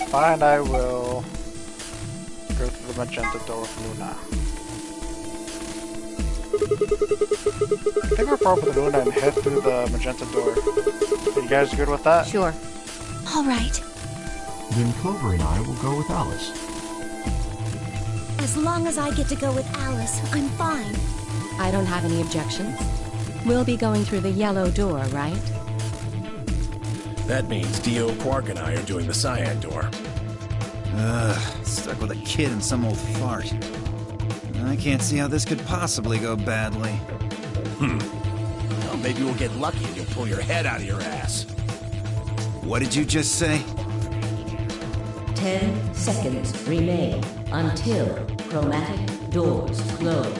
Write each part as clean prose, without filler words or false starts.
Fine, I will go through the Magenta Door with Luna. I think we're probably with Luna and head through the Magenta Door. Are you guys good with that? Sure. All right. Then Clover and I will go with Alice. As long as I get to go with Alice, I'm fine. I don't have any objections. We'll be going through the yellow door, right? That means Dio, Quark, and I are doing the cyan door. Stuck with a kid and some old fart. I can't see how this could possibly go badly. Well, maybe we'll get lucky and you'll pull your head out of your ass. What did you just say? 10 seconds remain until chromatic doors close.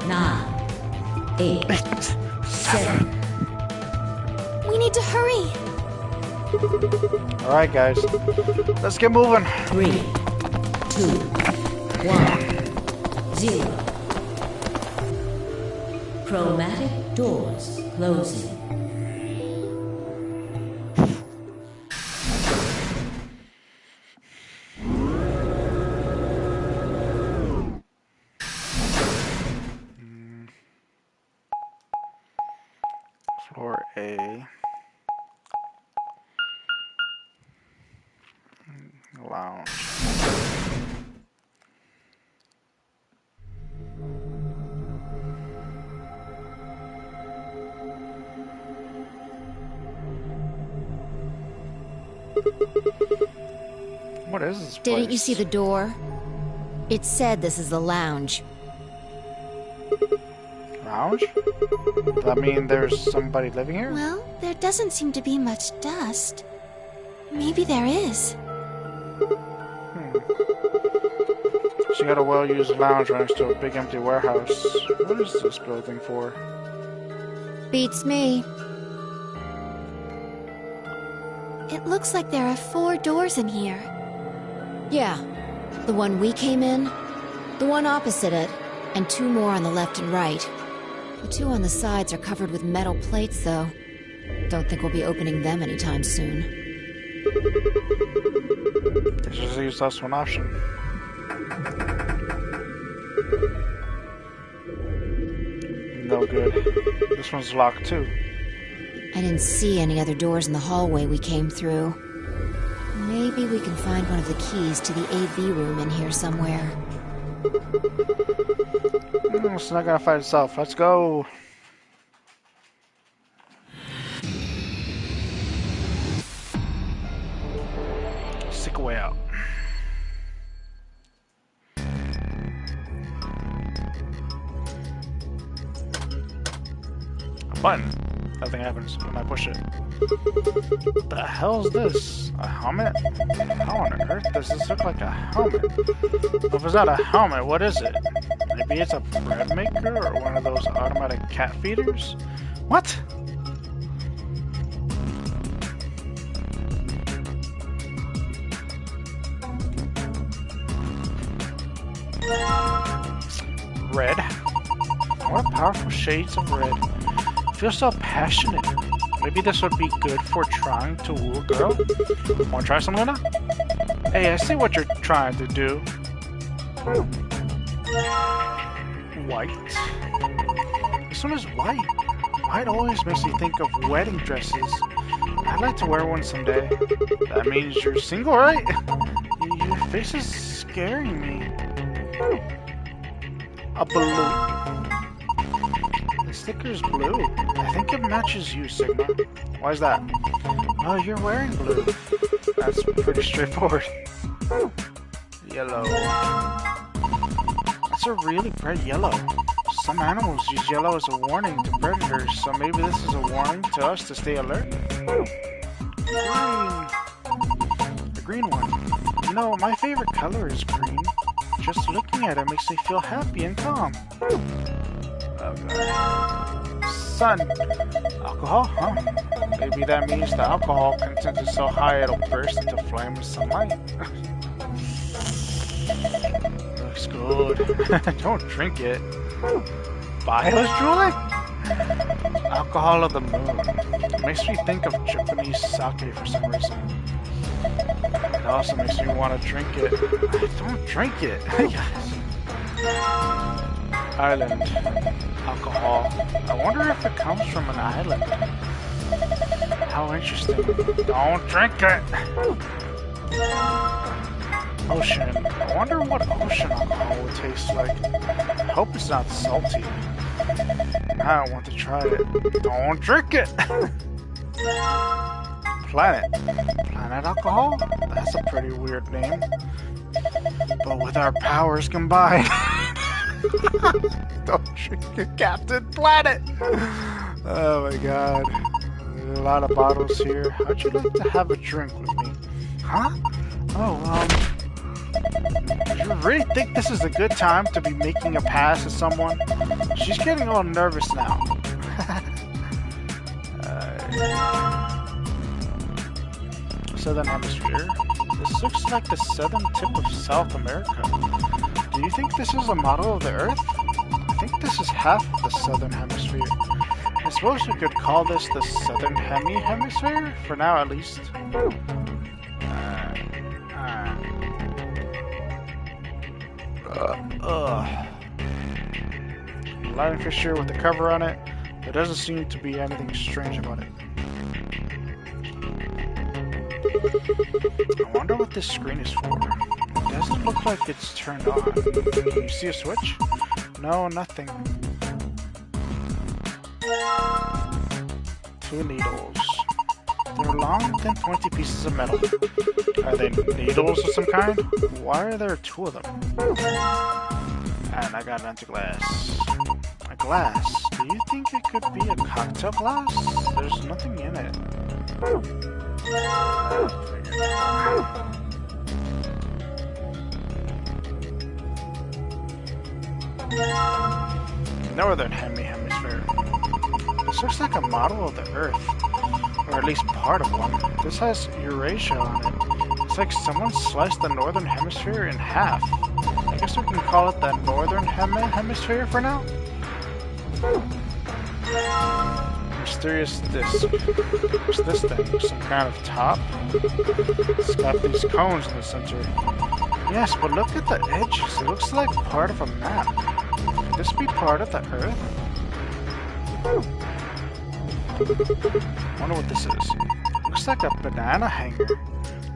9, 8, 7. We need to hurry. Alright guys, let's get moving. 3, 2, 1, 0. Chromatic doors closing. Floor A. Lounge. What is this place? Didn't you see the door? It said this is the lounge. Lounge? Does that mean there's somebody living here? Well, there doesn't seem to be much dust. Maybe there is. She got a well-used lounge right next to a big empty warehouse. What is this building for? Beats me. It looks like there are 4 doors in here. Yeah. The one we came in, the one opposite it, and 2 more on the left and right. The 2 on the sides are covered with metal plates, though. Don't think we'll be opening them anytime soon. Let's just use this one option. No good. This one's locked too. I didn't see any other doors in the hallway we came through. Maybe we can find one of the keys to the AV room in here somewhere. It's not gonna fight itself. Let's go. Stick a way out. A button. Nothing happens when I push it. What the hell's this? A helmet? How on earth does this look like a helmet? If it's not a helmet, what is it? Maybe it's a bread maker or one of those automatic cat feeders? What? Red. What powerful shades of red. I feel so passionate. Maybe this would be good for trying to woo a girl. Wanna try some, Luna? Hey, I see what you're trying to do. White. This one is white. White always makes me think of wedding dresses. I'd like to wear one someday. That means you're single, right? Your face is scaring me. A balloon. The sticker's blue. I think it matches you, Sigma. Why is that? Oh, you're wearing blue. That's pretty straightforward. Yellow. That's a really bright yellow. Some animals use yellow as a warning to predators, so maybe this is a warning to us to stay alert. Green. The green one. You know, my favorite color is green. Just looking at it makes me feel happy and calm. Okay. Sun. Alcohol, huh? Maybe that means the alcohol content is so high it'll burst into flame with sunlight. Looks good. Don't drink it. Bio's drooling? Alcohol of the moon. makes me think of Japanese sake for some reason. It also makes me want to drink it. Don't drink it! Yes. Island. Alcohol. I wonder if it comes from an island. How interesting. Don't drink it! Ocean. I wonder what ocean alcohol would taste like. I hope it's not salty. I don't want to try it. Don't drink it! Planet. Planet alcohol? That's a pretty weird name. But with our powers combined... Don't drink it, Captain Planet! Oh my god. A lot of bottles here. How'd you like to have a drink with me? Huh? Oh, you really think this is a good time to be making a pass at someone? She's getting all nervous now. Southern Hemisphere. This looks like the southern tip of South America. Do you think this is a model of the Earth? I think this is half of the Southern Hemisphere. I suppose we could call this the Southern Hemisphere, for now at least. Lion fissure with the cover on it. There doesn't seem to be anything strange about it. I wonder what this screen is for. It doesn't look like it's turned on. Can you see a switch? No, nothing. 2 needles. They're long, thin, pointy pieces of metal. Are they needles of some kind? Why are there 2 of them? And I got an empty glass. A glass? Do you think it could be a cocktail glass? There's nothing in it. Northern Hemisphere. This looks like a model of the Earth. Or at least part of one. This has Eurasia on it. It's like someone sliced the Northern Hemisphere in half. I guess we can call it the Northern Hemisphere for now? Mysterious disc. What's this thing? Some kind of top? It's got these cones in the center. Yes, but look at the edges. It looks like part of a map. Could this be part of the Earth? Wonder what this is. Looks like a banana hanger.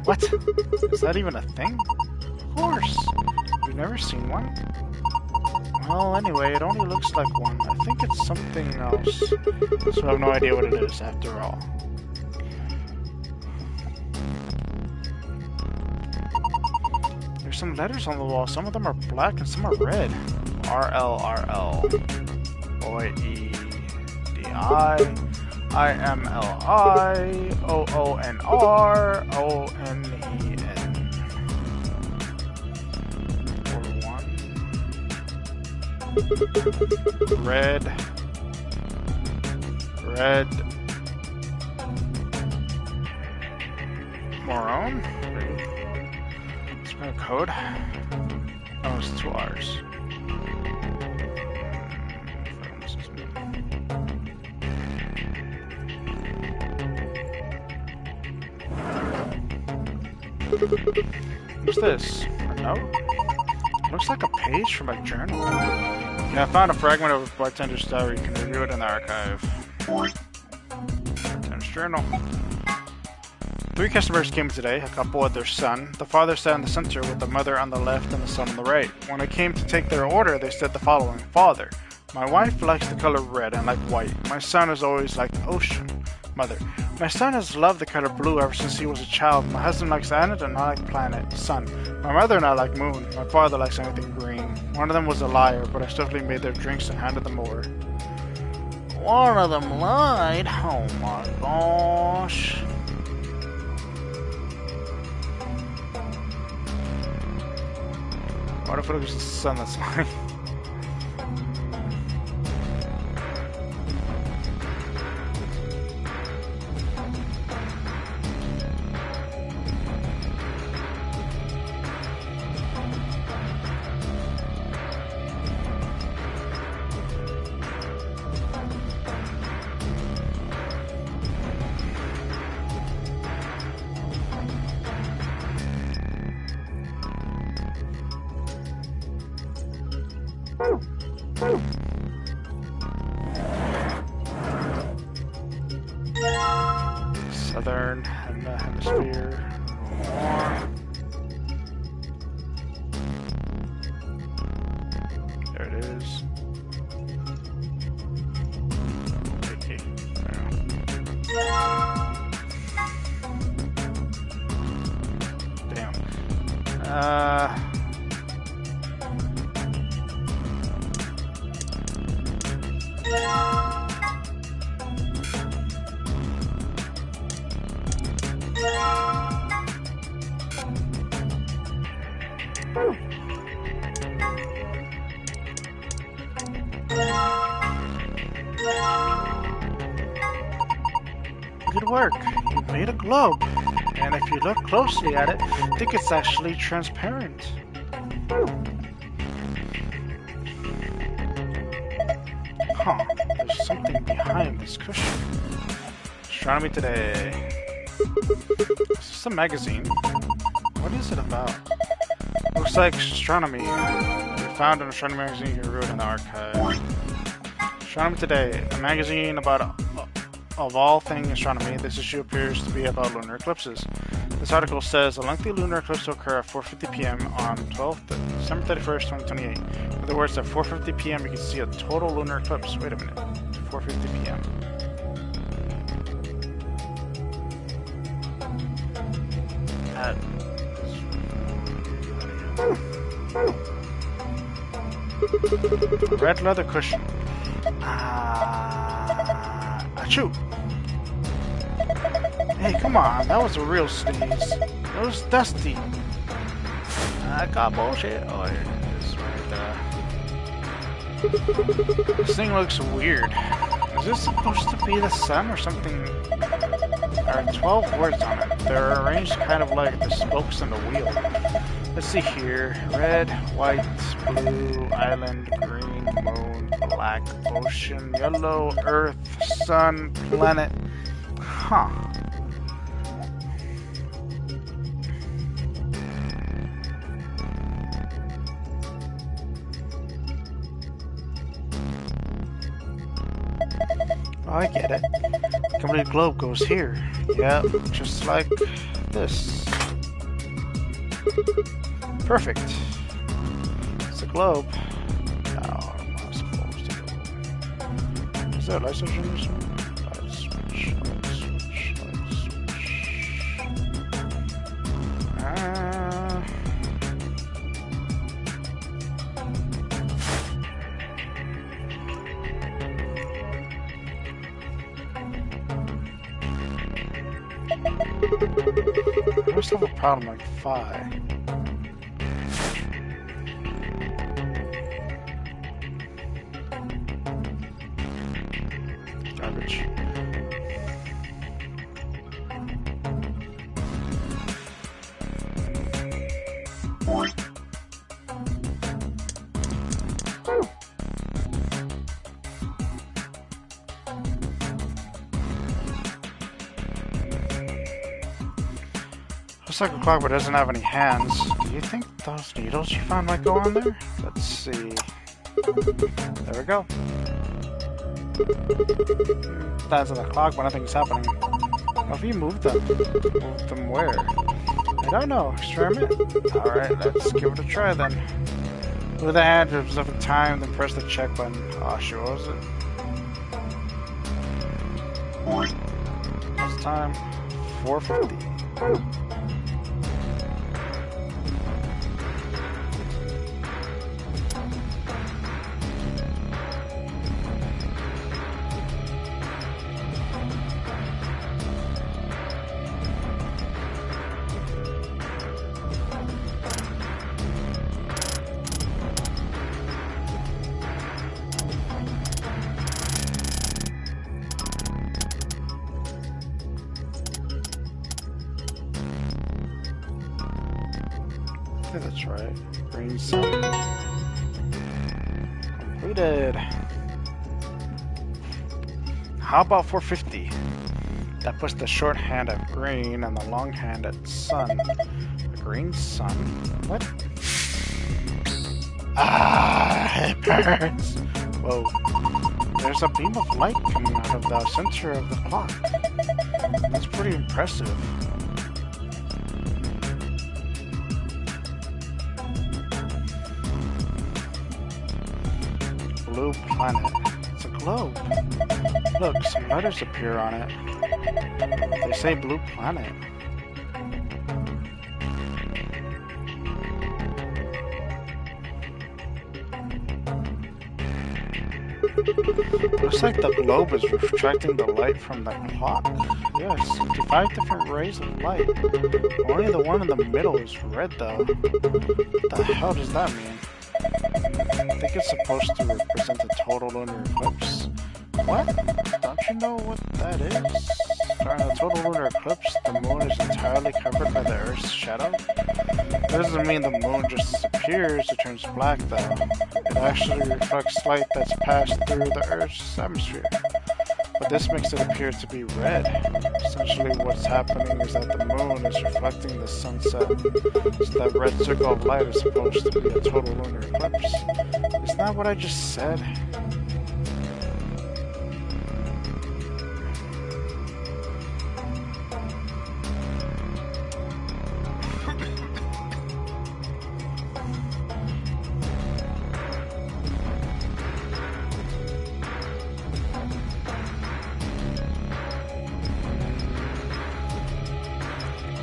What? Is that even a thing? Of course. You've never seen one? Well, anyway, it only looks like one. I think it's something else. So I have no idea what it is, after all. There's some letters on the wall. Some of them are black and some are red. RL. OEDI. IMLI. OONR. ONEN. Red. Moron? It's my code. Oh, it's 2 R's. What's this? A note? Looks like a page from a journal. Yeah, I found a fragment of a bartender's diary. You can review it in the archive. Bartender's journal. 3 customers came today, a couple with their son. The father sat in the center with the mother on the left and the son on the right. When I came to take their order, they said the following. Father, my wife likes the color red and like white. My son has always liked the ocean. Mother, my son has loved the color blue ever since he was a child. My husband likes planet and I like planet. Son, my mother and I like moon. My father likes anything green. One of them was a liar, but I stiffly made their drinks and handed them over. One of them lied? Oh my gosh. What if it was the son that's lying? southern hemisphere. More. There it is. Okay. Damn. Good work. You made a globe. And if you look closely at it, I think it's actually transparent. Huh. There's something behind this cushion. Astronomy Today. Is this a magazine? What is it about? Looks like astronomy. We found an astronomy magazine you can read in the archive. Astronomy Today, a magazine about of all things astronomy. This issue appears to be about lunar eclipses. This article says a lengthy lunar eclipse will occur at 4:50 p.m. on December 31st, 2028. In other words, at 4:50 p.m. you can see a total lunar eclipse. Wait a minute. 4:50 p.m. Red leather cushion. Achoo! Hey, come on, that was a real sneeze. It was dusty. I got bullshit. Oh, here it is, right there. This thing looks weird. Is this supposed to be the sun or something? There are 12 words on it. They're arranged kind of like the spokes in the wheel. Let's see here. Red, white, blue, island, green, moon, black, ocean, yellow, earth, sun, planet. Huh. Oh, I get it. The complete globe goes here. Yep, just like this. Perfect. It's a globe. Now, am I supposed to go? Is there a light switch in this one? Light switch, light switch, light switch. I must have a problem like Phi. Garbage. Looks like a clock, but it doesn't have any hands. Do you think those needles you found might go on there? Let's see. There we go. That's on the clock, but nothing's happening. Well, if you move them where? I don't know. Experiment? Alright, let's give it a try then. Move the hand for a specific time, then press the check button. Oh, sure, what was it? What's time? 4:50. I think that's right. Green sun. Completed. How about 450? That puts the short hand at green and the long hand at sun. The green sun? What? Ah, it hurts. Whoa. There's a beam of light coming out of the center of the clock. That's pretty impressive. Blue planet. It's a globe. Look, some letters appear on it. They say blue planet. Looks like the globe is reflecting the light from the clock. Yes, 55 different rays of light. Only the one in the middle is red though. What the hell does that mean? I think it's supposed to represent the total lunar eclipse. What? Don't you know what that is? During a total lunar eclipse, the moon is entirely covered by the Earth's shadow. That doesn't mean the moon just disappears, it turns black though. It actually reflects light that's passed through the Earth's atmosphere. But this makes it appear to be red. Essentially what's happening is that the moon is reflecting the sunset, so that red circle of light is supposed to be a total lunar eclipse. Isn't that what I just said?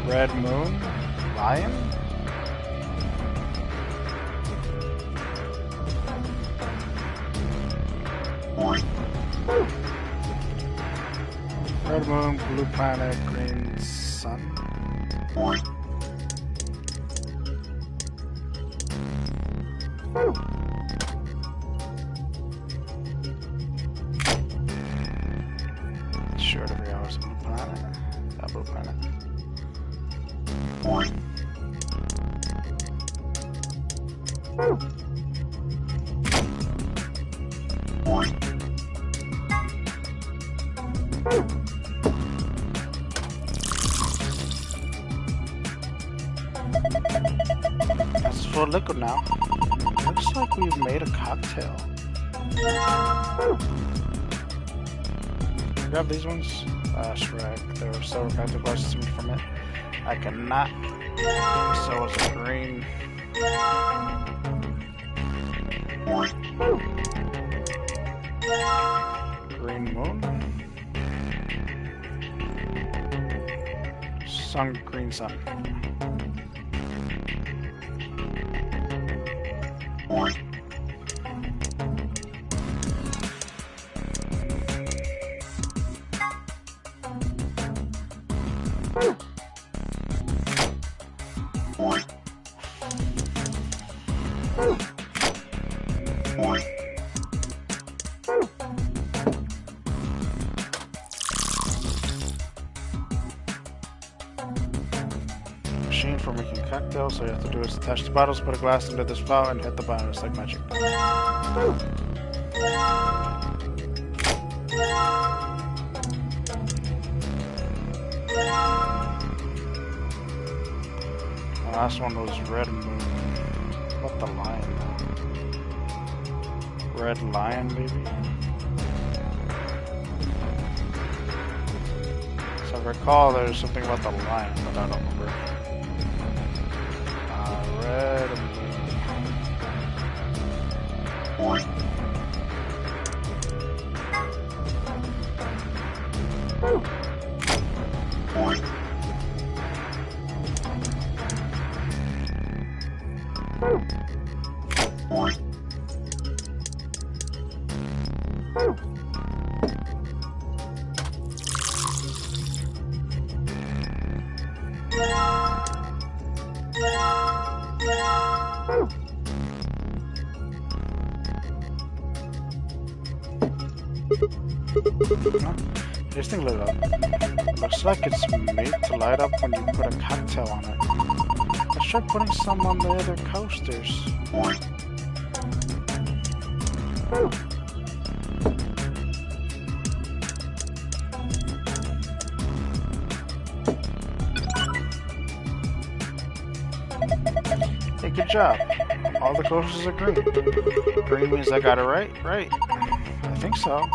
Red moon? Lion? Red moon, blue planet, green sun. Short of 3 hours, blue planet. Blue planet. It's full of liquid now. Looks like we've made a cocktail. Grab these ones. Shrek. There were several cocktail glasses to me from it. I cannot. So is a green. Green moon. Sun, green sun. Machine for making cocktails, so you have to do is attach the bottles, put a glass into this flower, and hit the button. It's like magic. The last one was red moon. What the lion? Red lion, maybe? So I recall there's something about the lion, but I don't remember. Red moon. This thing lit up. Looks like it's made to light up when you put a cocktail on it. Let's try putting some on the other coasters. Hey, good job. All the coasters are green. Green means I got it right? Right. I think so.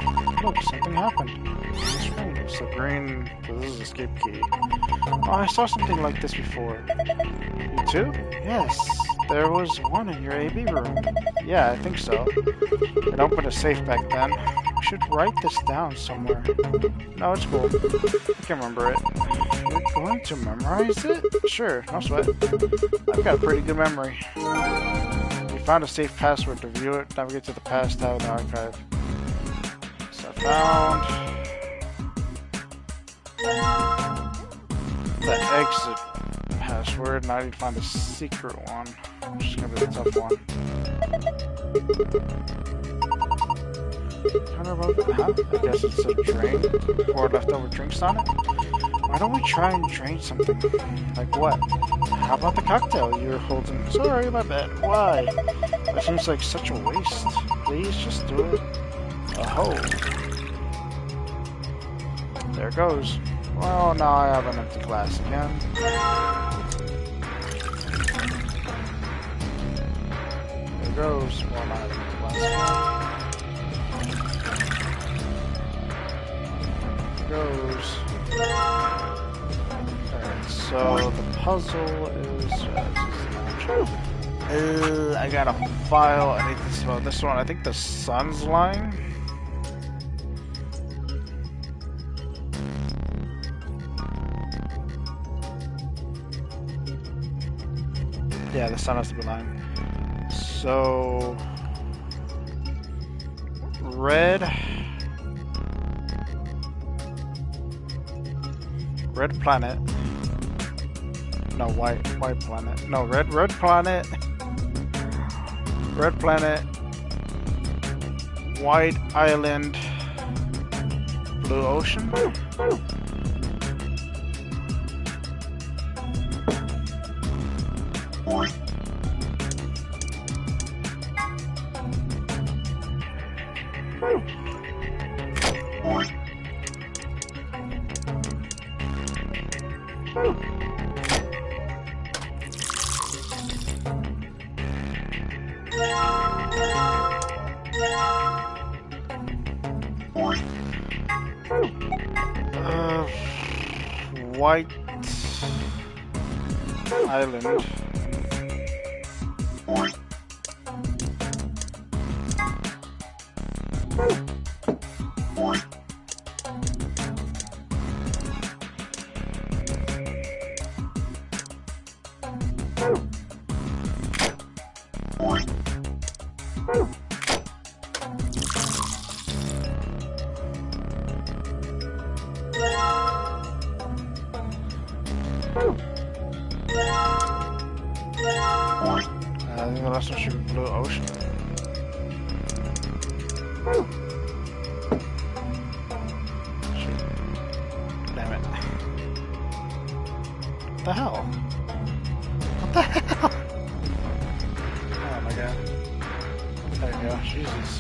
Look, something happened. Screen. So green. So this is escape key. Oh, I saw something like this before. You too? Yes. There was one in your AB room. Yeah, I think so. It opened a safe back then. We should write this down somewhere. No, it's cool. I can remember it. You're going to memorize it? Sure, no sweat. I've got a pretty good memory. We found a safe password to view it. Navigate to the past tab in the archive. So I found the exit password. Now I need to find the secret one, which is gonna be the tough one. Kind of about, huh? I guess it's a drain or leftover drinks on it. Why don't we try and drain something? Like what? How about the cocktail you're holding? Sorry, my bad. Why? That seems like such a waste. Please just do it. Oh. There it goes. Well, now I have an empty glass again. There it goes. Well, now I have an empty glass again. There it goes. Alright, so the puzzle is... I got a file. I need to spell this one. I think the sun's line. Yeah, the sun has to be lying. So red planet. No, white planet. No, red planet. Red planet. White island. Blue ocean. White island. I think the last one should be Blue Ocean. Shoot. Damn it. What the hell? What the hell? Oh my god. There you go. Jesus.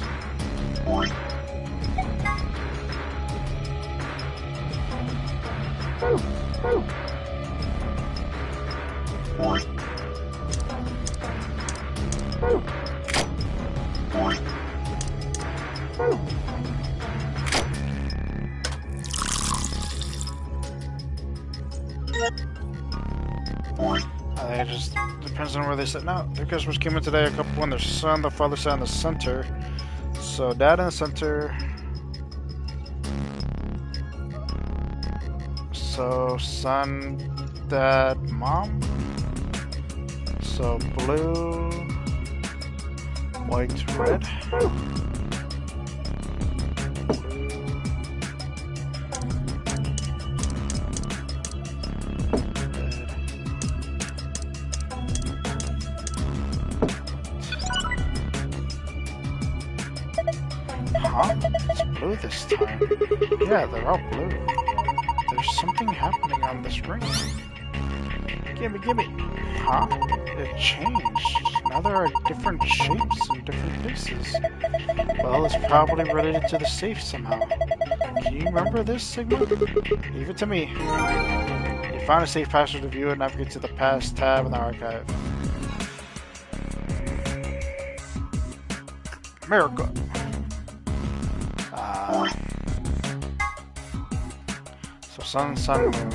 I think it just depends on where they sit now. The customers came in today, a couple on their son, the father sat in the center. So dad in the center. So son, dad, mom. So blue, white, red. Huh? It's blue this time. Yeah, they're all blue. There's something happening on the screen. Gimme. Huh? It changed. Now there are different shapes and different faces. Well, it's probably related to the safe somehow. Can you remember this, Sigma? Leave it to me. You found a safe password to view it, navigate to the past tab in the archive. America. Sun, moon.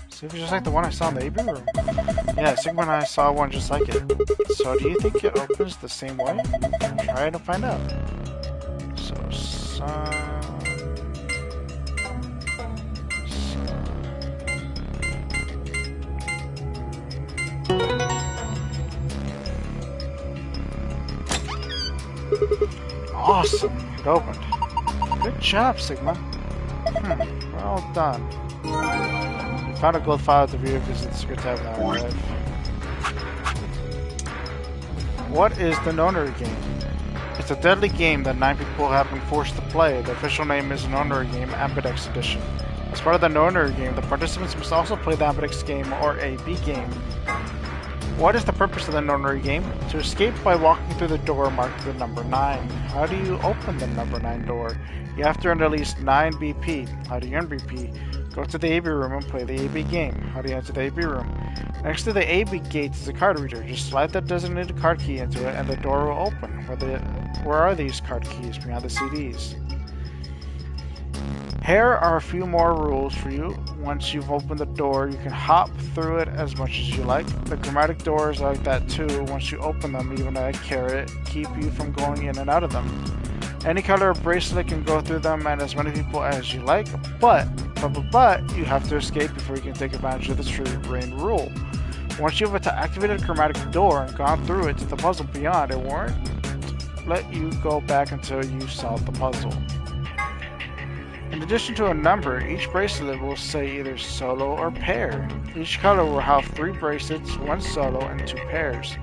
See if it's just like the one I saw in the AB room. Yeah, Sigma and I saw one just like it. So do you think it opens the same way? Try to find out. So, sun... Awesome! It opened. Good job, Sigma. Well done. You found a gold file at the view because it's a good time now, right? What is the Nonary game? It's a deadly game that 9 people have been forced to play. The official name is Nonary Game Ambidex Edition. As part of the Nonary game, the participants must also play the Ambidex game or a B game. What is the purpose of the Nonary game? To escape by walking through the door marked with number 9. How do you open the number 9 door? You have to earn at least 9 BP. How do you earn BP? Go to the AB room and play the AB game. How do you enter the AB room? Next to the AB gate is a card reader. Just slide the designated card key into it and the door will open. Where are these card keys? Behind the CDs. Here are a few more rules for you. Once you've opened the door, you can hop through it as much as you like. The chromatic doors are like that too. Once you open them, even a carrot keep you from going in and out of them. Any color of bracelet can go through them and as many people as you like, but you have to escape before you can take advantage of the Tree Rain rule. Once you've activated a chromatic door and gone through it to the puzzle beyond, it won't let you go back until you solve the puzzle. In addition to a number, each bracelet will say either solo or pair. Each color will have 3 bracelets, 1 solo, and 2 pairs.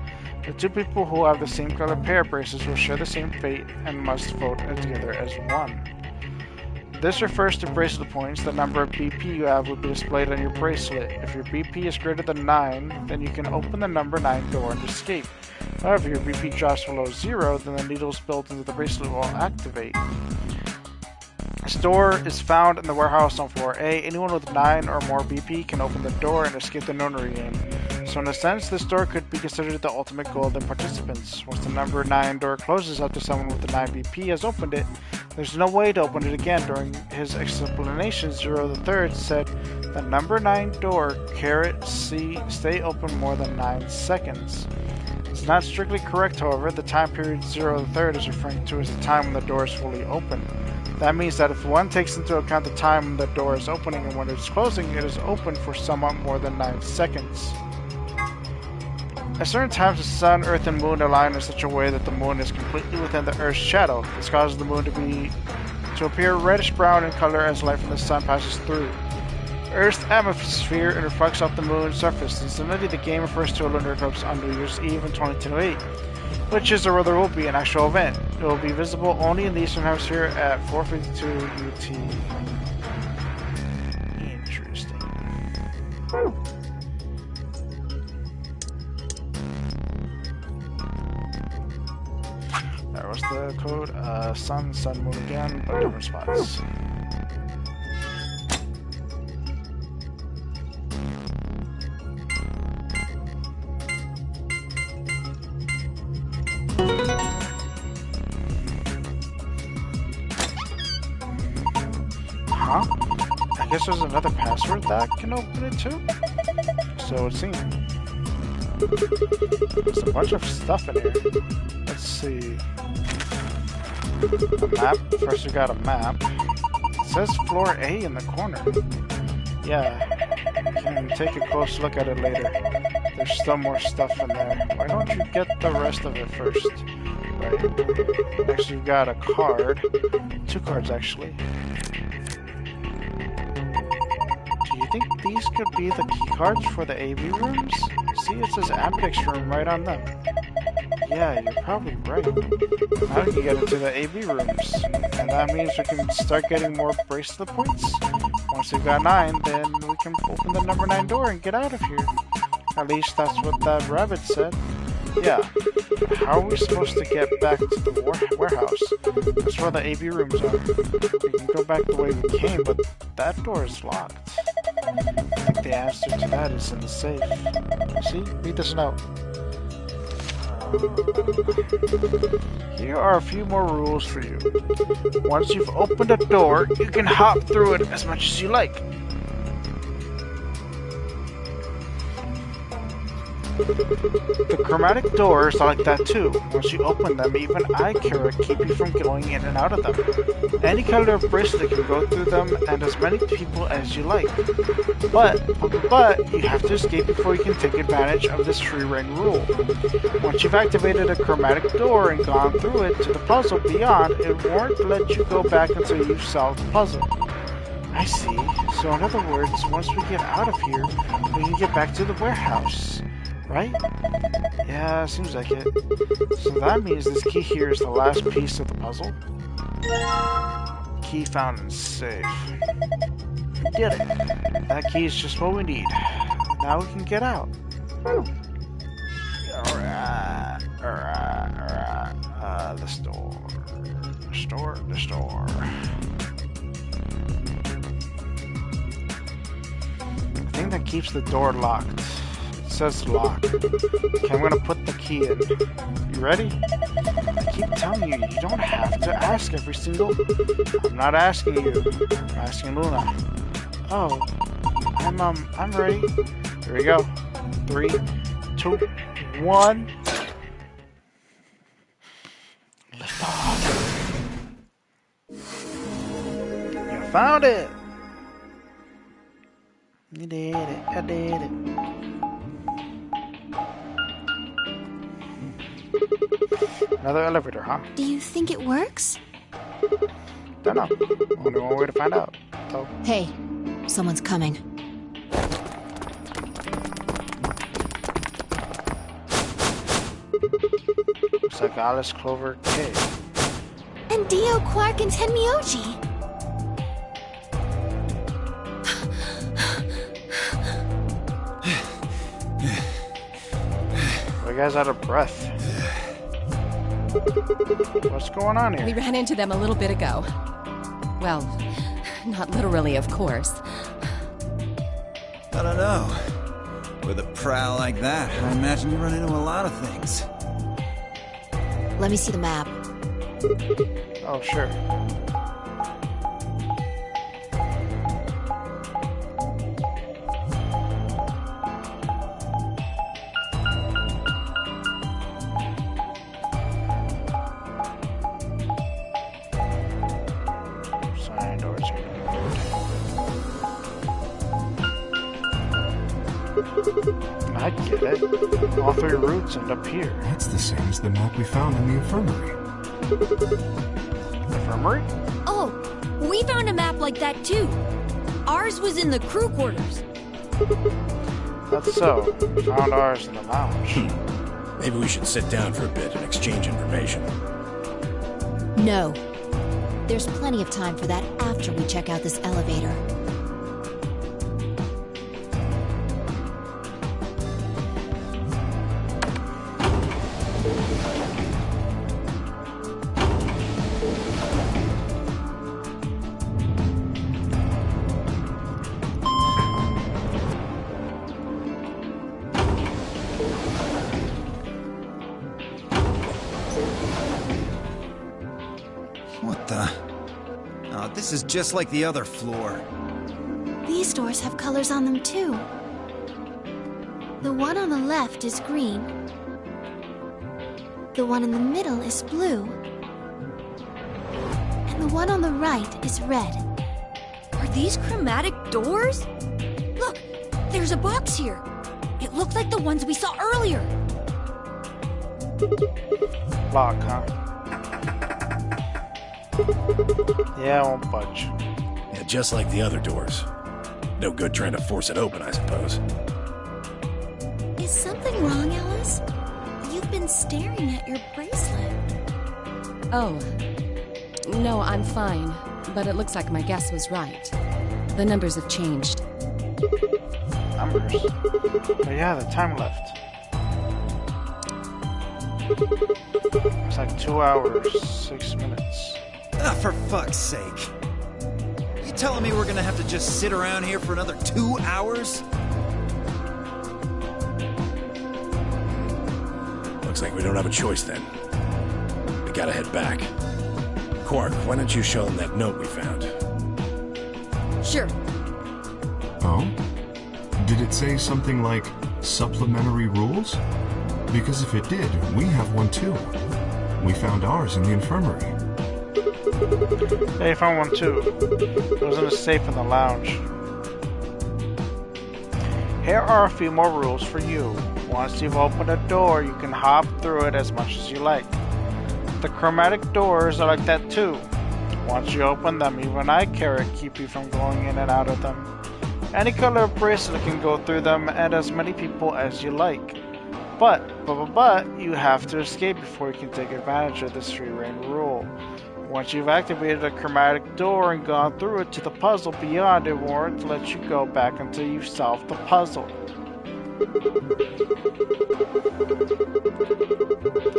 The 2 people who have the same color pair bracelets will share the same fate and must vote together as one. This refers to bracelet points. The number of BP you have will be displayed on your bracelet. If your BP is greater than 9, then you can open the number 9 door and escape. However, if your BP drops below 0, then the needles built into the bracelet will activate. This door is found in the warehouse on floor A. Anyone with 9 or more BP can open the door and escape the Nonary game. So in a sense, this door could be considered the ultimate goal of the participants. Once the number 9 door closes after someone with the 9 BP has opened it, there's no way to open it again. During his explanation, Zero the Third said, the number 9 door, carrot C, stay open more than 9 seconds. It's not strictly correct, however. The time period 0 the third is referring to as the time when the door is fully open. That means that if one takes into account the time when the door is opening and when it's closing, it is open for somewhat more than 9 seconds. At certain times, the sun, earth, and moon align in such a way that the moon is completely within the earth's shadow. This causes the moon to appear reddish-brown in color as light from the sun passes through Earth's atmosphere and reflects off the moon's surface. Incidentally, the game refers to a lunar eclipse on New Year's Eve in 2028, which is or rather will be an actual event. It will be visible only in the Eastern Hemisphere at 4:52 UT. Interesting. That was the code. Sun, moon again, but different spots. Huh? I guess there's another password that can open it too? So it seems. There's a bunch of stuff in here. Let's see. A map. First we got a map. It says floor A in the corner. Yeah. You can take a close look at it later. There's still more stuff in there. Why don't you get the rest of it first? Right. Next we've got a card. 2 cards actually. Do you think these could be the key cards for the AV rooms? See, it says Ambidex room right on them. Yeah, you're probably right. Now we can get into the AV rooms. And that means we can start getting more bracelet points. Once we've got 9, then we can open the number 9 door and get out of here. At least that's what that rabbit said. Yeah. How are we supposed to get back to the warehouse? That's where the AV rooms are. We can go back the way we came, but that door is locked. I think the answer to that is in the safe. See? Read this note. Here are a few more rules for you. Once you've opened a door, you can hop through it as much as you like. The chromatic doors are like that too. Once you open them, even eye care keep you from going in and out of them. Any color of bracelet can go through them and as many people as you like. But you have to escape before you can take advantage of this free ring rule. Once you've activated a chromatic door and gone through it to the puzzle beyond, it won't let you go back until you've solved the puzzle. I see. So in other words, once we get out of here, we can get back to the warehouse. Right? Yeah, seems like it. So that means this key here is the last piece of the puzzle. Key found in safe. We did it. That key is just what we need. Now we can get out. Alright. The store. The store. The thing that keeps the door locked. Says lock. Okay, I'm gonna put the key in. You ready? I keep telling you, you don't have to ask every single... I'm not asking you. I'm asking Luna. Oh, I'm ready. Here we go. 3, 2, 1. Lift off. You found it. You did it. I did it. Another elevator, huh? Do you think it works? Don't know. Only one way to find out. So. Hey, someone's coming. Looks like Alice Clover Cave. And Dio, Quark, and Tenmyoji. You guys out of breath. What's going on here? We ran into them a little bit ago. Well, not literally, of course. I don't know. With a prowl like that, I imagine you run into a lot of things. Let me see the map. Oh, sure. I get it. All 3 routes end up here. That's the same as the map we found in the infirmary. Infirmary? Oh, we found a map like that too. Ours was in the crew quarters. That's so. We found ours in the lounge. Maybe we should sit down for a bit and exchange information. No. There's plenty of time for that after we check out this elevator. What the? Oh, this is just like the other floor. These doors have colors on them too. The one on the left is green. The one in the middle is blue. And the one on the right is red. Are these chromatic doors? Look, there's a box here. It looked like the ones we saw earlier. Lock, huh? Yeah, I won't budge. Yeah, just like the other doors. No good trying to force it open, I suppose. Is something wrong, Alice? You've been staring at your bracelet. Oh. No, I'm fine. But it looks like my guess was right. The numbers have changed. Numbers? Oh yeah, the time left. It's like 2 hours, 6 minutes. Ah, for fuck's sake. You telling me we're gonna have to just sit around here for another 2 hours? Looks like we don't have a choice then. I gotta head back. Quark, why don't you show them that note we found? Sure. Oh? Did it say something like supplementary rules? Because if it did, we have one too. We found ours in the infirmary. Hey, I found one too. It was in a safe in the lounge. Here are a few more rules for you. Once you've opened a door, you can hop through it as much as you like. The chromatic doors are like that too. Once you open them, even I carry keep you from going in and out of them. Any color bracelet can go through them and as many people as you like. But, you have to escape before you can take advantage of this free reign rule. Once you've activated a chromatic door and gone through it to the puzzle beyond, it won't let you go back until you've solved the puzzle.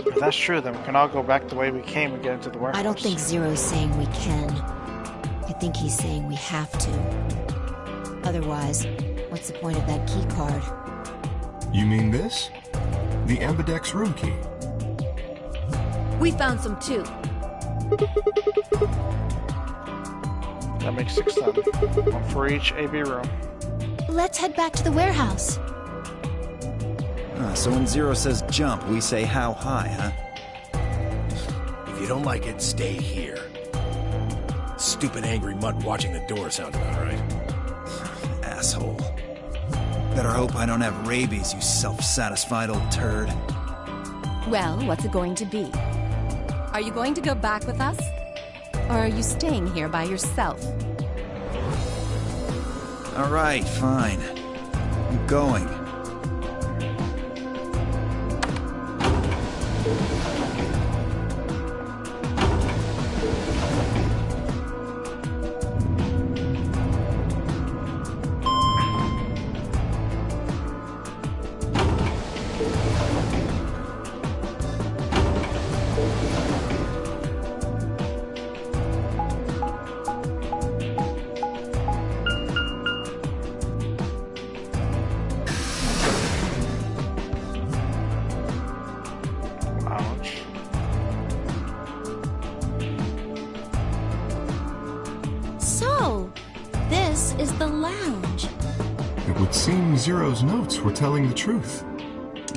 If that's true, then we can all go back the way we came and get into the warehouse. I don't think Zero's saying we can. I think he's saying we have to. Otherwise, what's the point of that key card? You mean this? The Ambidex room key. We found some too. That makes 6 then. One for each AB room. Let's head back to the warehouse. So when Zero says jump, we say how high, huh? If you don't like it, stay here. Stupid angry mutt watching the door sounds about right. Asshole. Better hope I don't have rabies, you self-satisfied old turd. Well, what's it going to be? Are you going to go back with us? Or are you staying here by yourself? All right, fine. I'm going. So, this is the lounge. It would seem Zero's notes were telling the truth.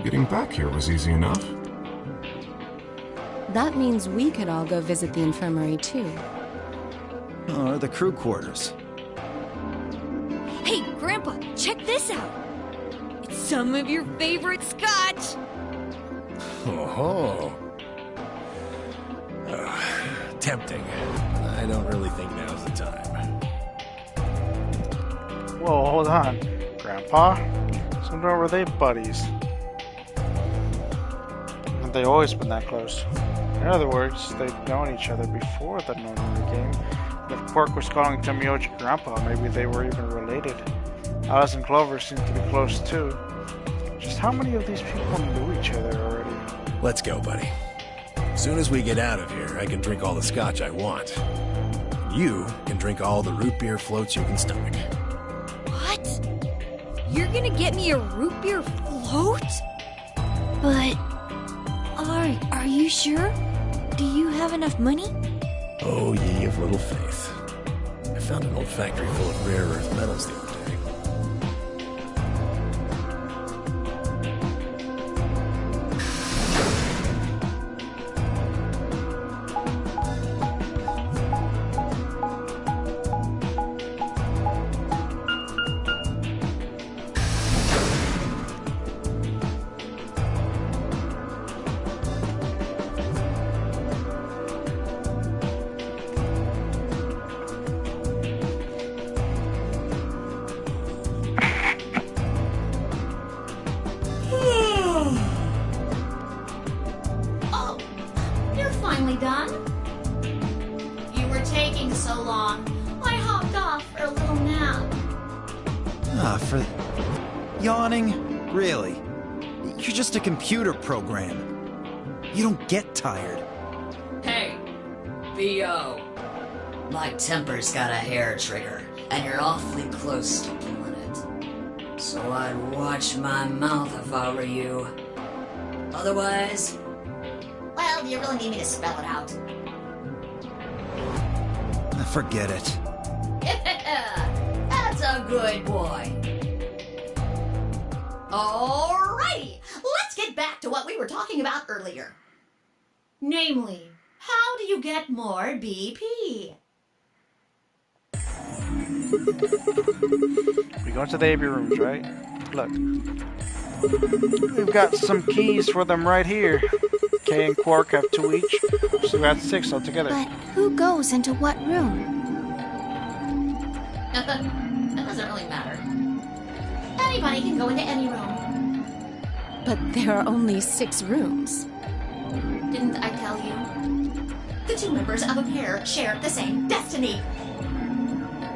Getting back here was easy enough. That means we could all go visit the infirmary too. Or the crew quarters. Hey, Grandpa, check this out. It's some of your favorite scotch. Oh, tempting. I don't really think now's the time. Whoa, hold on. Grandpa? So were they buddies? Have they always been that close? In other words, they'd known each other before the no-number game. And if Quark was calling Tomioji Grandpa, maybe they were even related. Alice and Clover seemed to be close too. Just how many of these people knew each other already? Let's go, buddy. As soon as we get out of here, I can drink all the scotch I want. You can drink all the root beer floats you can stomach. What? You're gonna get me a root beer float? But are you sure? Do you have enough money? Oh, ye of little faith. I found an old factory full of rare earth metals the other day. Oh, you're finally done. You were taking so long. I hopped off for a little nap. For yawning? Really? You're just a computer program. You don't get tired. Hey, B.O. My temper's got a hair trigger, and you're awfully close to pulling it. So I'd watch my mouth if I were you. Otherwise... Well, do you really need me to spell it out? Forget it. That's a good boy. Alrighty, let's get back to what we were talking about earlier. Namely, how do you get more BP? We go into the AB rooms, right? Look. We've got some keys for them right here. Kay and Quark have 2 each, so we got 6 altogether. But who goes into what room? That doesn't really matter. Anybody can go into any room. But there are only 6 rooms. Didn't I tell you? The 2 members of a pair share the same destiny.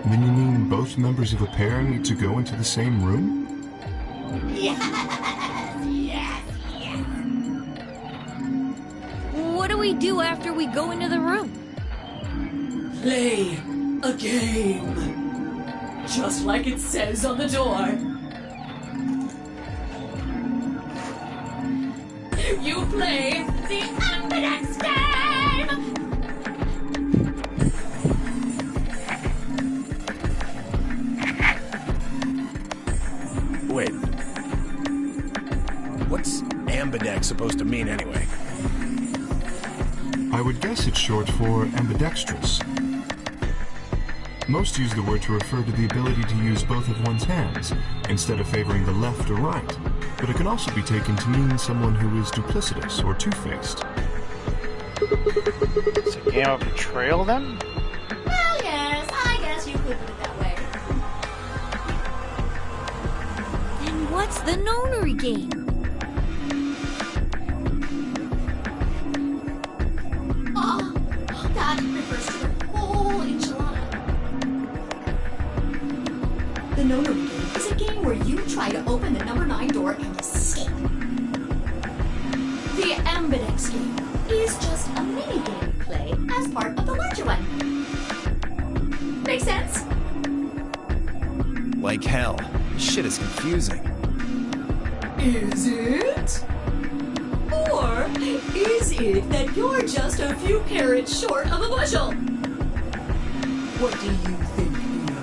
Then you mean both members of a pair need to go into the same room? Yes. What do we do after we go into the room? Play a game. Just like it says on the door. You play the Ambidex game! Wait. What's Ambidex supposed to mean anyway? I would guess it's short for ambidextrous. Most use the word to refer to the ability to use both of one's hands, instead of favoring the left or right. But it can also be taken to mean someone who is duplicitous or two-faced. It's a game of betrayal, then? Well, yes, I guess you could put it that way. Then what's the nonary game? That refers to the whole enchilada. The nonary game is a game where you try to open the number 9 door and escape. The Ambidex game is just a mini-game you play as part of the larger one. Make sense? Like hell. This shit is confusing. Is it? Or is it that you're just a few carrots short of a bushel? What do you think, Neo?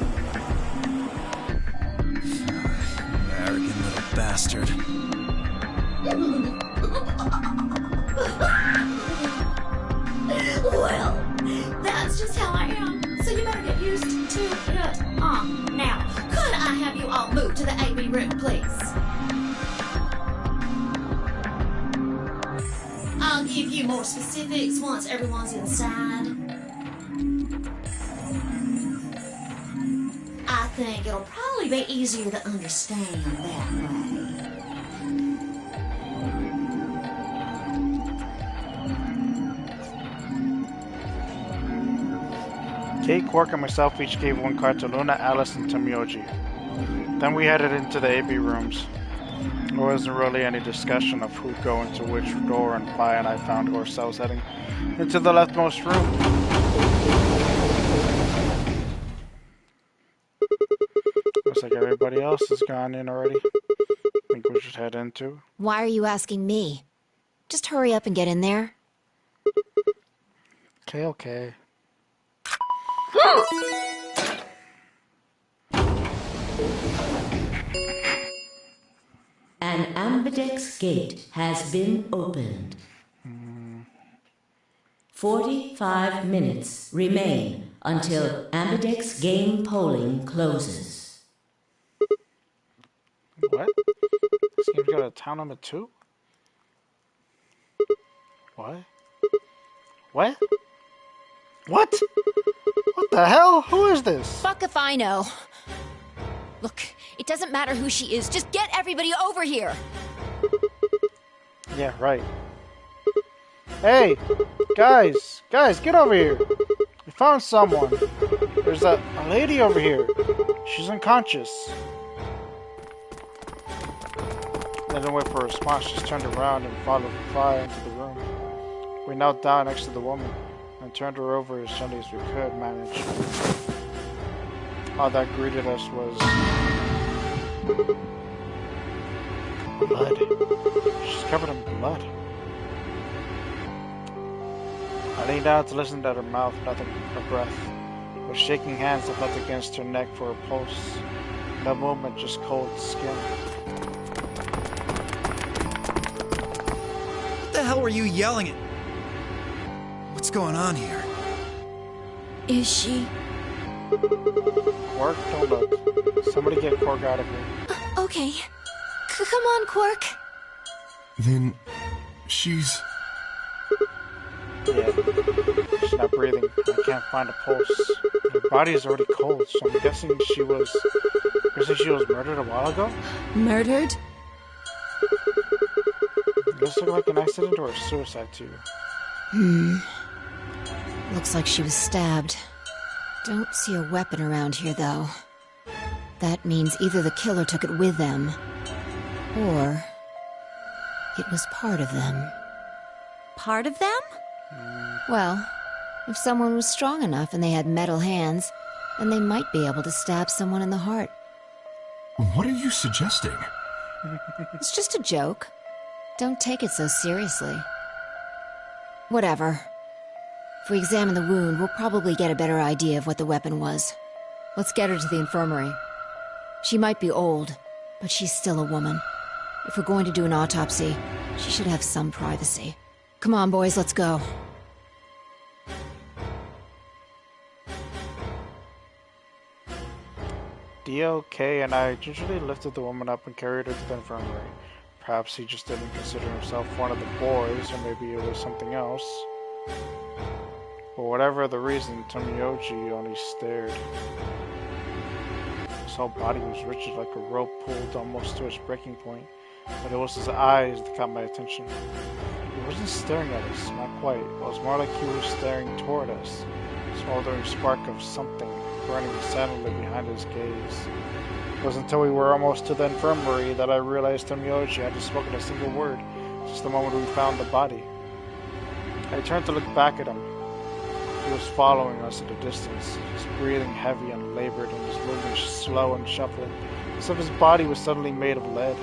Arrogant little bastard. Well, that's just how I am. So you better get used to it. Now, could I have you all move to the AB room, please? I'll give you more specifics once everyone's inside. I think it'll probably be easier to understand that way. Kay, Quark, and myself each gave 1 card to Luna, Alice, and Tamioji. Then we headed into the AB rooms. There wasn't really any discussion of who'd go into which door, and Fi and I found ourselves heading into the leftmost room. Looks like everybody else has gone in already. Think we should head into? Why are you asking me? Just hurry up and get in there. Okay. An Ambidex gate has been opened. 45 minutes remain until Ambidex game polling closes. What? This game's got a town number 2? What? What? What? What the hell? Who is this? Fuck if I know. Look, it doesn't matter who she is. Just get everybody over here. Yeah, right. Hey, guys, get over here. We found someone. There's a lady over here. She's unconscious. I didn't wait for a response. Just turned around and followed Fi into the room. We knelt down next to the woman and turned her over as gently as we could manage. All that greeted us was blood. She's covered in blood. I leaned down to listen at her mouth, nothing, her breath. With shaking hands, I felt against her neck for her pulse. No movement, just cold skin. What the hell were you yelling at? What's going on here? Is she? Quark, don't look. Somebody get Quark out of here. Okay. Come on, Quark. Then she's... Yeah. She's not breathing. I can't find a pulse. Her body is already cold, so I'm guessing she was murdered a while ago? Murdered? This looked like an accident or a suicide to you. Looks like she was stabbed. Don't see a weapon around here, though. That means either the killer took it with them, or it was part of them. Part of them? Well, if someone was strong enough and they had metal hands, then they might be able to stab someone in the heart. What are you suggesting? It's just a joke. Don't take it so seriously. Whatever. If we examine the wound, we'll probably get a better idea of what the weapon was. Let's get her to the infirmary. She might be old, but she's still a woman. If we're going to do an autopsy, she should have some privacy. Come on, boys, let's go. DOK and I gingerly lifted the woman up and carried her to the infirmary. Perhaps he just didn't consider himself one of the boys, or maybe it was something else. For whatever the reason, Tomiyoji only stared. His whole body was rigid like a rope pulled almost to its breaking point, but it was his eyes that caught my attention. He wasn't staring at us, not quite. It was more like he was staring toward us, a smoldering spark of something burning silently behind his gaze. It was until we were almost to the infirmary that I realized Tomiyoji hadn't spoken a single word since the moment we found the body. I turned to look back at him. He was following us at a distance, his breathing heavy and labored and his movements slow and shuffling, as if his body was suddenly made of lead.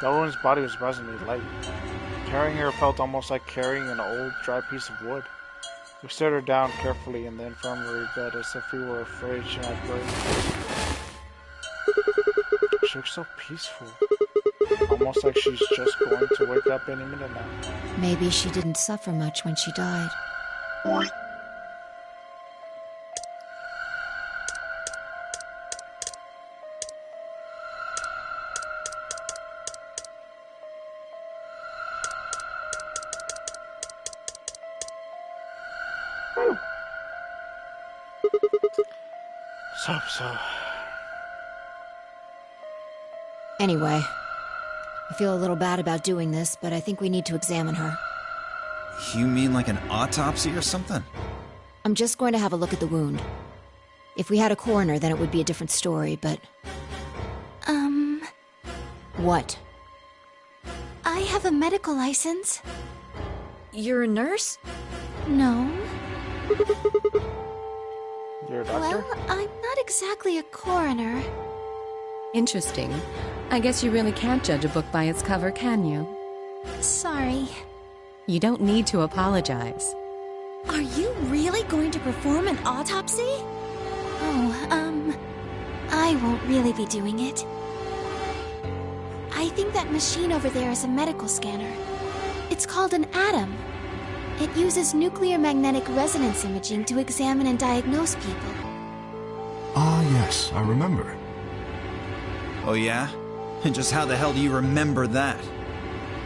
The woman's body was surprisingly light. Carrying her felt almost like carrying an old, dry piece of wood. We set her down carefully in the infirmary bed as if we were afraid she might break. She looks so peaceful. Almost like she's just going to wake up any minute now. Maybe she didn't suffer much when she died. So. Anyway, I feel a little bad about doing this, but I think we need to examine her. You mean like an autopsy or something? I'm just going to have a look at the wound. If we had a coroner, then it would be a different story, but... What? I have a medical license. You're a nurse? No. You're a doctor? Well, I'm not exactly a coroner. Interesting. I guess you really can't judge a book by its cover, can you? Sorry. You don't need to apologize. Are you really going to perform an autopsy? Oh, I won't really be doing it. I think that machine over there is a medical scanner. It's called an atom. It uses nuclear magnetic resonance imaging to examine and diagnose people. Ah, yes, I remember. Oh yeah? And just how the hell do you remember that?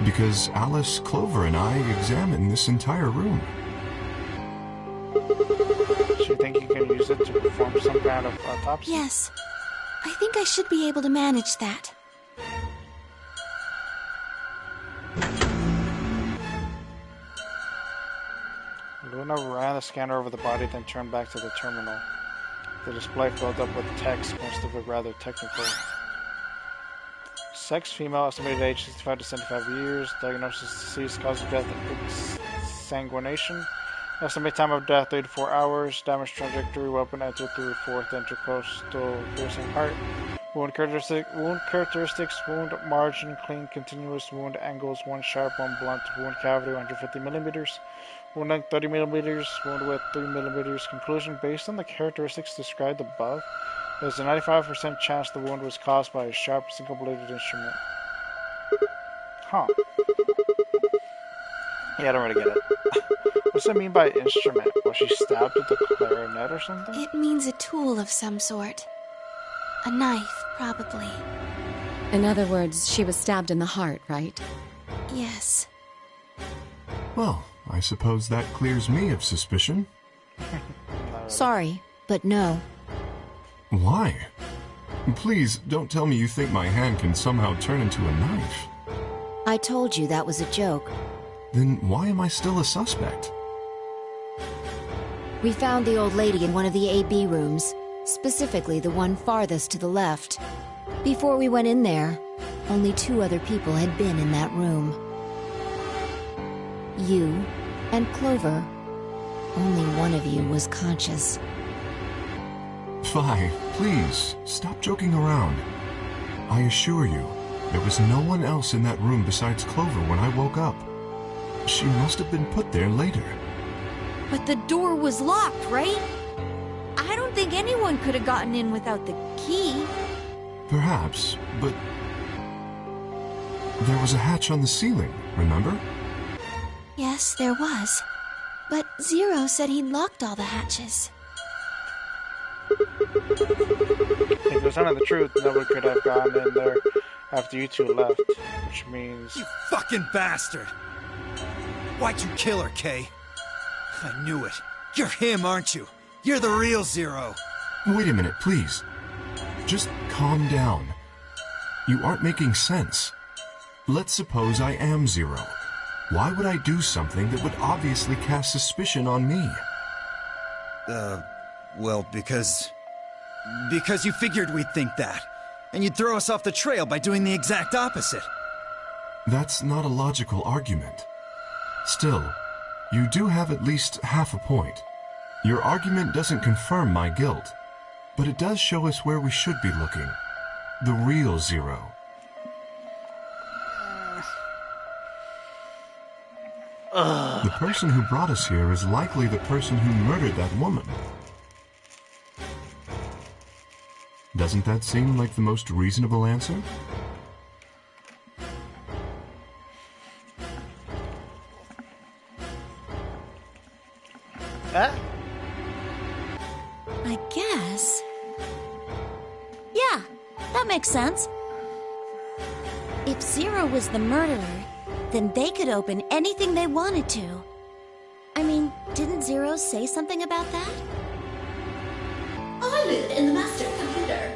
Because Alice, Clover, and I examined this entire room. Do you think you can use it to perform some kind of autopsy? Yes. I think I should be able to manage that. Luna ran the scanner over the body, then turned back to the terminal. The display filled up with text, most of it rather technical. Sex female, estimated age 65 to 75 years. Diagnosis disease, cause of death exsanguination. Estimated time of death 3 to 4 hours. Damage trajectory, weapon entered through fourth intercostal piercing heart. Wound characteristics, wound margin, clean, continuous, wound angles, 1 sharp, 1 blunt, wound cavity 150 millimeters, wound length 30 millimeters, wound width 3 millimeters. Conclusion, based on the characteristics described above, there's a 95% chance the wound was caused by a sharp, single-bladed instrument. Huh. Yeah, I don't really get it. What's it mean by instrument? Was she stabbed with a clarinet or something? It means a tool of some sort. A knife, probably. In other words, she was stabbed in the heart, right? Yes. Well, I suppose that clears me of suspicion. Sorry, but no. Why? Please, don't tell me you think my hand can somehow turn into a knife. I told you that was a joke. Then why am I still a suspect? We found the old lady in one of the AB rooms, specifically the one farthest to the left. Before we went in there, only 2 other people had been in that room. You and Clover. Only one of you was conscious. Fi, please, stop joking around. I assure you, there was no one else in that room besides Clover when I woke up. She must have been put there later. But the door was locked, right? I don't think anyone could have gotten in without the key. Perhaps, but there was a hatch on the ceiling, remember? Yes, there was. But Zero said he'd locked all the hatches. If it was telling the truth, nobody could have gone in there after you 2 left, which means... You fucking bastard! Why'd you kill her, Kay? I knew it. You're him, aren't you? You're the real Zero. Wait a minute, please. Just calm down. You aren't making sense. Let's suppose I am Zero. Why would I do something that would obviously cast suspicion on me? Well, because you figured we'd think that. And you'd throw us off the trail by doing the exact opposite. That's not a logical argument. Still, you do have at least half a point. Your argument doesn't confirm my guilt, but it does show us where we should be looking. The real Zero. The person who brought us here is likely the person who murdered that woman. Doesn't that seem like the most reasonable answer? I guess. Yeah, that makes sense. If Zero was the murderer, then they could open anything they wanted to. I mean, didn't Zero say something about that? I live in the master computer.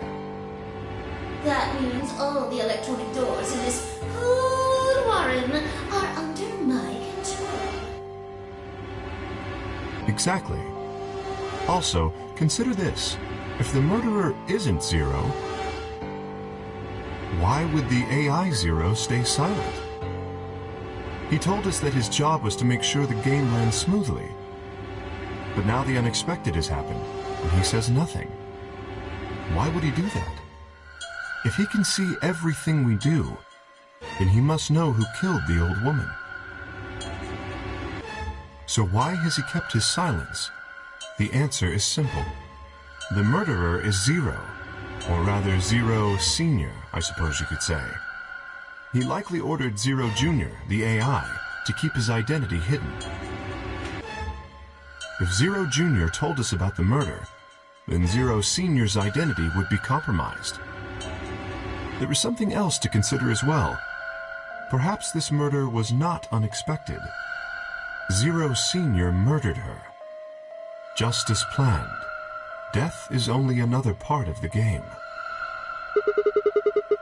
That means all the electronic doors in this whole warren are under my control. Exactly. Also, consider this. If the murderer isn't Zero, why would the AI Zero stay silent? He told us that his job was to make sure the game ran smoothly. But now the unexpected has happened, and he says nothing. Why would he do that? If he can see everything we do, then he must know who killed the old woman. So why has he kept his silence? The answer is simple. The murderer is Zero, or rather Zero Senior, I suppose you could say. He likely ordered Zero Jr., the AI, to keep his identity hidden. If Zero Jr. told us about the murder, then Zero Senior's identity would be compromised. There is something else to consider as well. Perhaps this murder was not unexpected. Zero Senior murdered her. Just as planned. Death is only another part of the game.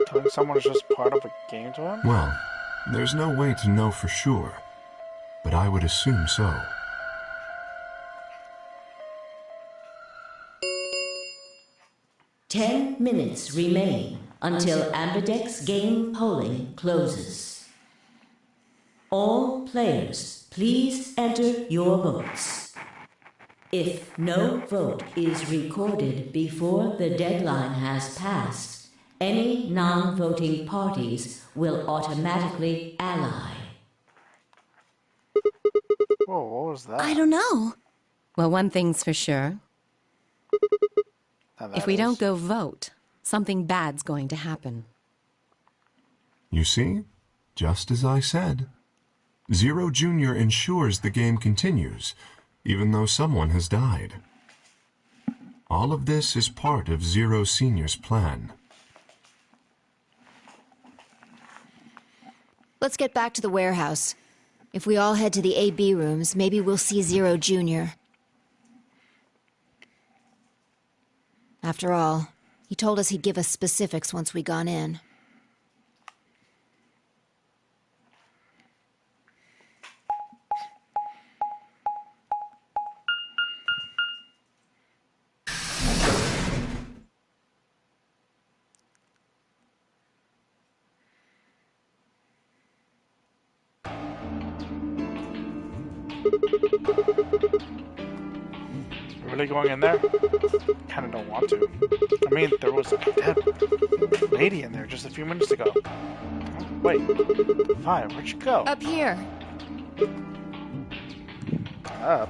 Telling someone is just part of a game to him? Well, there's no way to know for sure, but I would assume so. Ten minutes remain. until Ambidex game polling closes. All players, please enter your votes. If no vote is recorded before the deadline has passed, any non-voting parties will automatically ally. Whoa, what was that? I don't know. Well, one thing's for sure. Now If that we is- don't go vote, something bad's going to happen. You see? Just as I said. Zero Jr. ensures the game continues, even though someone has died. All of this is part of Zero Sr.'s plan. Let's get back to the warehouse. If we all head to the AB rooms, maybe we'll see Zero Jr. After all, he told us he'd give us specifics once we gone in. Really going in there? Kinda don't want to. I mean, there was a dead lady in there just a few minutes ago. Oh, wait. Vi, where'd you go? Up here. Up?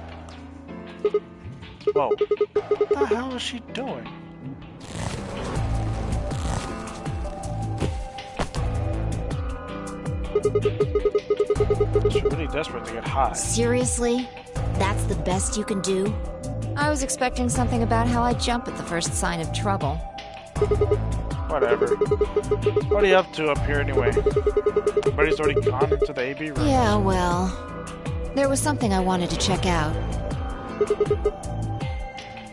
Whoa. What the hell is she doing? She's really desperate to get high. Seriously? That's the best you can do? I was expecting something about how I jump at the first sign of trouble. Whatever. What are you up to up here anyway? Everybody's already gone into the AB room. Yeah, well... There was something I wanted to check out.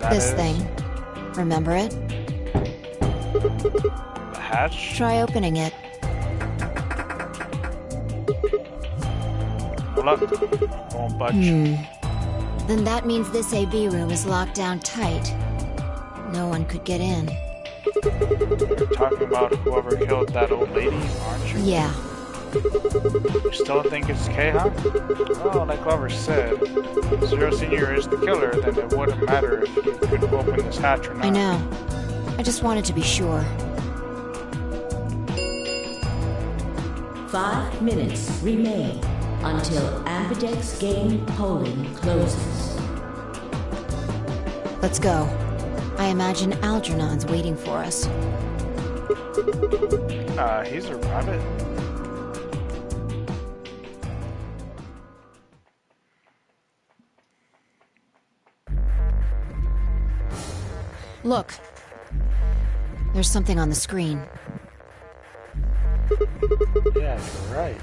This thing. Remember it? The hatch? Try opening it. No luck. Won't budge. Then that means this AB room is locked down tight. No one could get in. You're talking about whoever killed that old lady, aren't you? Yeah. You still think it's K, huh? Well, like Glover said, Zero Senior is the killer, then it wouldn't matter if you could open this hatch or not. I know. I just wanted to be sure. 5 minutes remain until Ambidex game polling closes. Let's go. I imagine Algernon's waiting for us. He's a rabbit. Look. There's something on the screen. Yeah, you're right.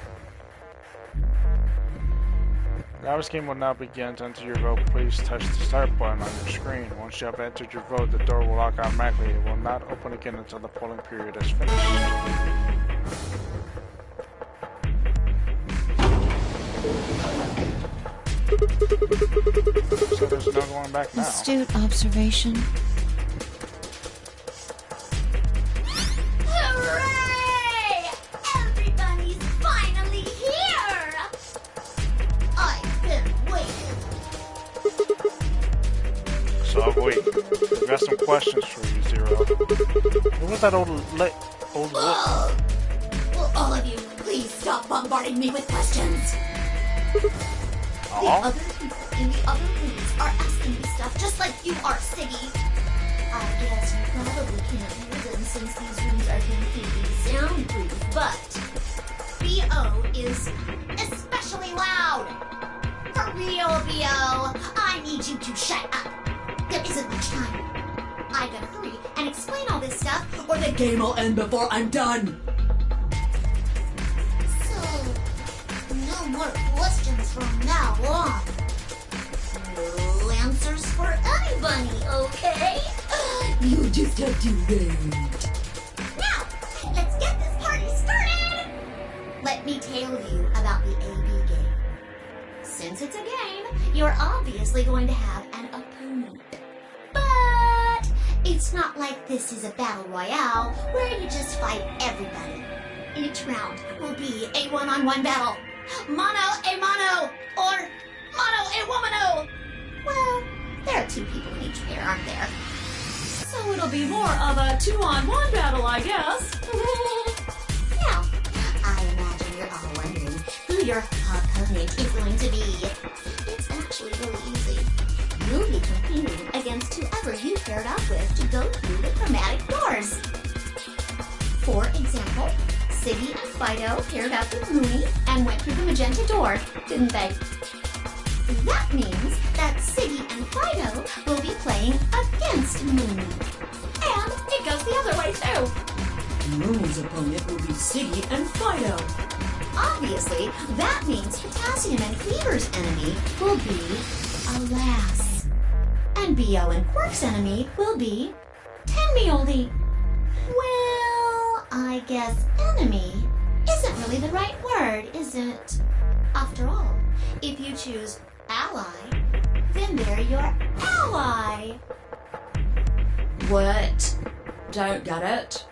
Now this game will now begin. To enter your vote, please touch the start button on your screen. Once you have entered your vote, the door will lock automatically. It will not open again until the polling period is finished. So there's no going back now. Astute observation. Hooray! Everybody's finally here! I've been waiting. So wait, we got some questions for you, Zero. Who was that old woman? Will all of you please stop bombarding me with questions? The Aw. other people in the other rooms are asking me stuff just like you are, Siggy. I guess you probably can't hear them since these rooms are completely soundproof, but BO is especially loud. For real, BO, I need you to shut up. There isn't much time. I gotta hurry and explain all this stuff, or the game will end before I'm done. So, no more questions from now on. No answers for anybody, okay? You just have to wait. Now, let's get this party started! Let me tell you about the AB game. Since it's a game, you're obviously going to have an opponent. But It's not like this is a battle royale where you just fight everybody. Each round will be a one-on-one battle. Mono a mono, or mono a womano. Well, there are 2 people in each pair, aren't there? So it'll be more of a 2-on-1 battle, I guess. Now, I imagine you're all wondering who your opponent is going to be. It's actually really easy. You'll be competing against whoever you paired up with to go through the chromatic doors. For example, Siggy and Fido paired up with Mooney and went through the Magenta Door, didn't they? That means that Siggy and Fido will be playing against Mooney. And it goes the other way too. Mooney's opponent will be Siggy and Fido. Obviously, that means Potassium and Cleaver's enemy will be Alas. And Bio and Quark's enemy will be Tenmeoldy. Well, I guess enemy isn't really the right word, is it? After all, if you choose ally, then they're your ally. What? Don't get it?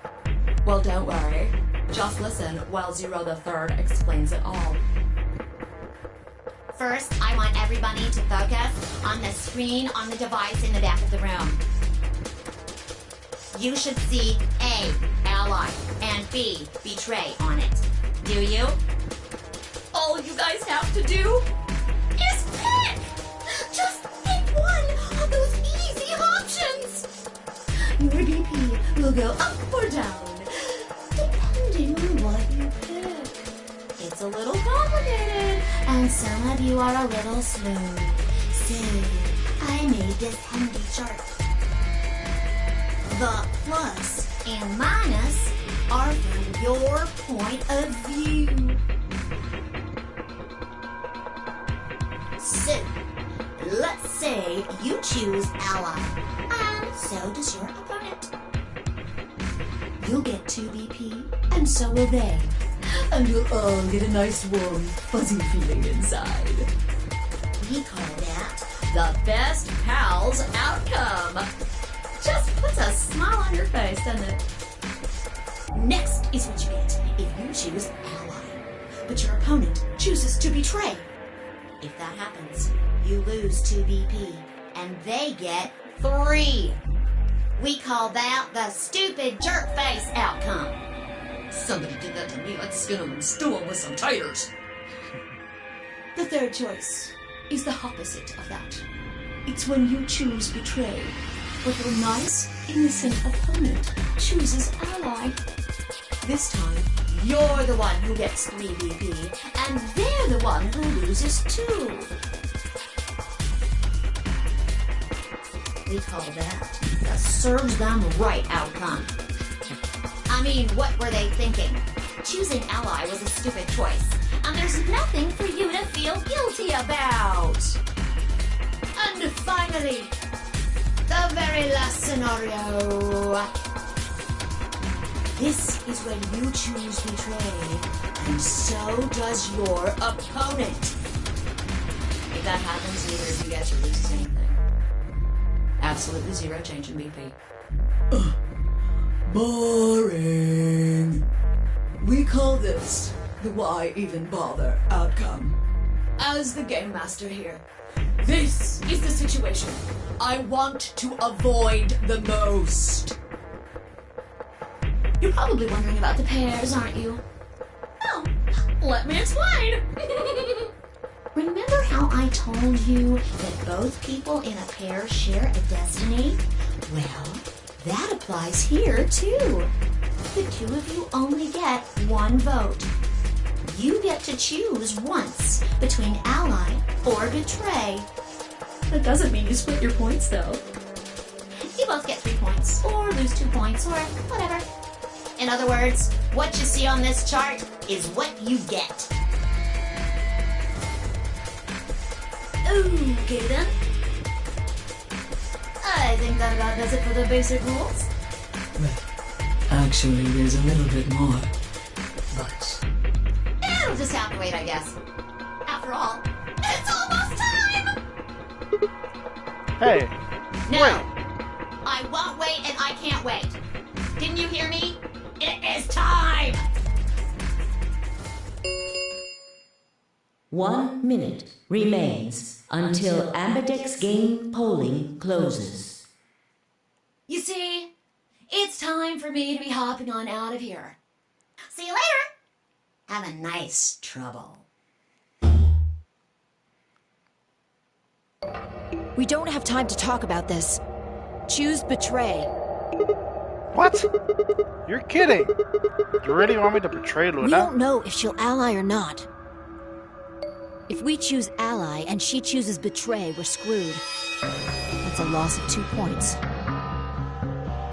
Well, don't worry. Just listen while Zero the Third explains it all. First, I want everybody to focus on the screen on the device in the back of the room. You should see A, ally, and B, betray on it. Do you? All you guys have to do is pick! Just pick one of those easy options! Your BP will go up or down, depending on what you pick. It's a little complicated, and some of you are a little slow. So, I made this handy chart. The plus and minus are from your point of view. So, let's say you choose ally, and so does your opponent. You'll get 2 BP, and so will they. And you'll all get a nice warm, fuzzy feeling inside. We call that the best pals outcome. Just puts a smile on your face, doesn't it? Next is what you get if you choose ally, but your opponent chooses to betray. If that happens, you lose 2 BP, and they get 3. We call that the stupid jerk face outcome. Somebody did that to me, I'd skin them and stew them with some taters. The third choice is the opposite of that. It's when you choose betray, but your nice, innocent opponent chooses ally. This time, you're the one who gets 3 BP, and they're the one who loses 2. We call that the serves them right outcome. I mean, what were they thinking? Choosing ally was a stupid choice, and there's nothing for you to feel guilty about. And finally, the very last scenario. This is when you choose betray, and so does your opponent. If that happens, neither of you guys or loses anything. Absolutely 0 change in BP. Boring. We call this the why even bother outcome. As the game master here, this is the situation I want to avoid the most. You're probably wondering about the pairs, aren't you? Oh, let me explain. Remember how I told you that both people in a pair share a destiny? Well, that applies here, too. The 2 of you only get 1 vote. You get to choose once between ally or betray. That doesn't mean you split your points, though. You both get 3 points, or lose 2 points, or whatever. In other words, what you see on this chart is what you get. Okay then. I think that about does it for the basic rules. Well, actually, there's a little bit more. But it'll just have to wait, I guess. After all, it's almost time! Hey, No, wait. I won't wait late and I can't wait. Didn't you hear me? It is time! 1 minute remains until Ambidex game polling closes. You see, it's time for me to be hopping on out of here. See you later. Have a nice trouble. We don't have time to talk about this. Choose betray. What? You're kidding. You really want me to betray Luna? We don't know if she'll ally or not. If we choose ally and she chooses betray, we're screwed. That's a loss of 2 points.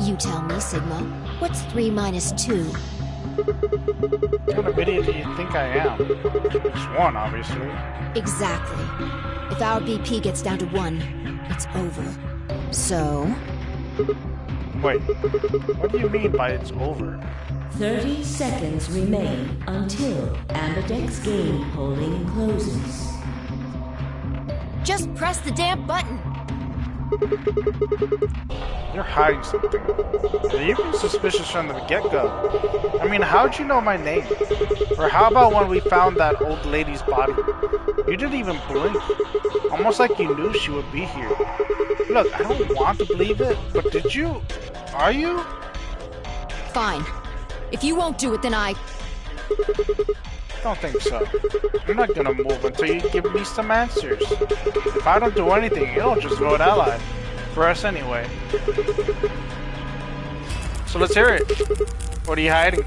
You tell me, Sigma. What's 3 minus 2? What kind of idiot do you think I am? It's 1, obviously. Exactly. If our BP gets down to 1, it's over. So... Wait, what do you mean by it's over? 30 seconds remain until Ambidex game polling closes. just press the damn button. You're hiding something. You've been suspicious from the get-go. I mean, how'd you know my name? Or how about when we found that old lady's body? You didn't even blink. Almost like you knew she would be here. Look, I don't want to believe it, but did you? Are you? Fine. If you won't do it, then I Don't think so. I'm not gonna move until you give me some answers. If I don't do anything, you'll just vote ally. For us anyway. So let's hear it. What are you hiding?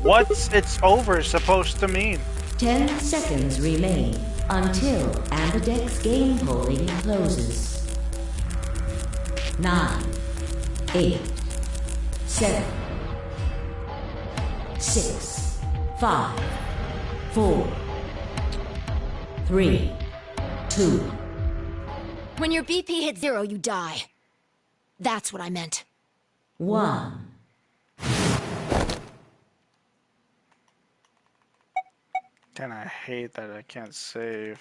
What's "it's over" supposed to mean? 10 seconds remain until Ambidex game polling closes. 9, 8, 7, 6, 5, 4, 3, 2. When your BP hits 0, you die. That's what I meant. 1. And I hate that I can't save.